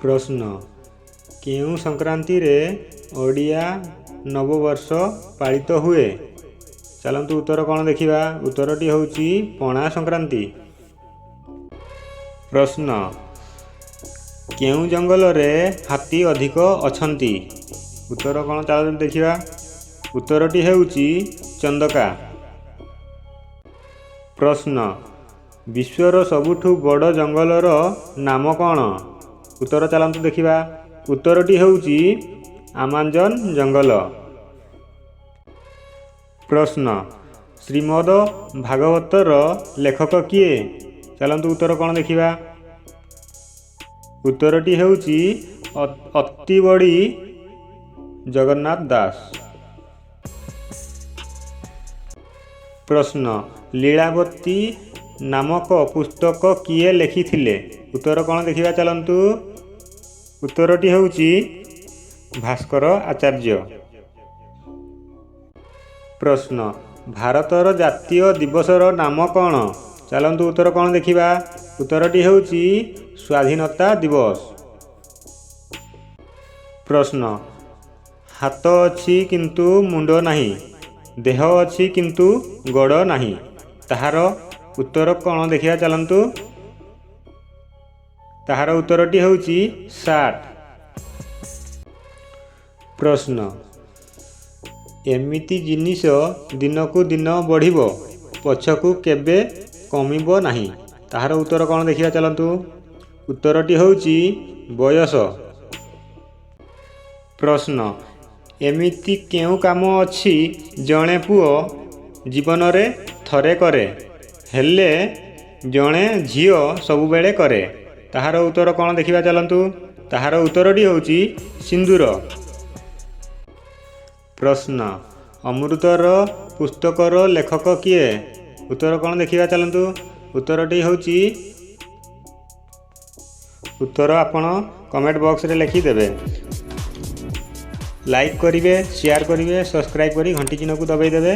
प्रश्न केउं संक्रांति रे ओडिया नववर्ष पालित हुए। चलतु उत्तर कौन देखिबा। उत्तरटी होउची पणा संक्रांति। प्रश्न केउं जंगल रे हाथी अधिक अछंती। उत्तर कौन चलतु देखिबा। उत्तरटी हेउची चंदका। प्रश्न विश्वर सबुठु बड़ जंगलर नाम कौन। उत्तर चलतु देखिबा। उत्तरटी हेउची आमाजन जंगल। प्रश्न श्रीमद भागवतर लेखक किए। चलतु उत्तर कौन देखिबा। उत्तरटी हेउची अति बड़ी जगन्नाथ दास। प्रश्न लीलावती नामक पुस्तक किए लिखिथिले। उत्तर कौन देखिबा। चलतु उत्तरटी हेउची भास्कर आचार्य। प्रश्न भारतर जातीय दिवसर नाम कौन। चलतु उत्तर कौन देखिबा। उत्तरटी हेउची स्वाधीनता दिवस। प्रश्न हाथ अछि किंतु मुंड नाही, देह अछि किंतु गोड़ नाही, ताहार उत्तर कौन देखिबा। चलतु ताहार उत्तरटी हेउची साठ। प्रश्न एमिति जिनिस दिनकू दिन बढ़िबो पछकू केबे कमिबो नाही, ताहार उत्तर कौन देखिबा। चलतु उत्तरटी होउची बयस। प्रश्न एमिति केउ काम अछि जणे पुओ जीवन रे थरे करे हेले जणे झियो सबु बेले करे, ताहार उत्तर कौन देखिबा। चलतु ताहार उत्तरटी होउची सिंदूर। प्रश्न अमृतर पुस्तकर लेखक किए। उत्तर कौन देखिबा। चलतु उत्तरटी होउची उत्तर आपण कमेंट बॉक्स रे लिखि देबे। लाइक करिवे, शेयर करिवे, सब्सक्राइब करी घंटी चिन्ह को दबाई देबे।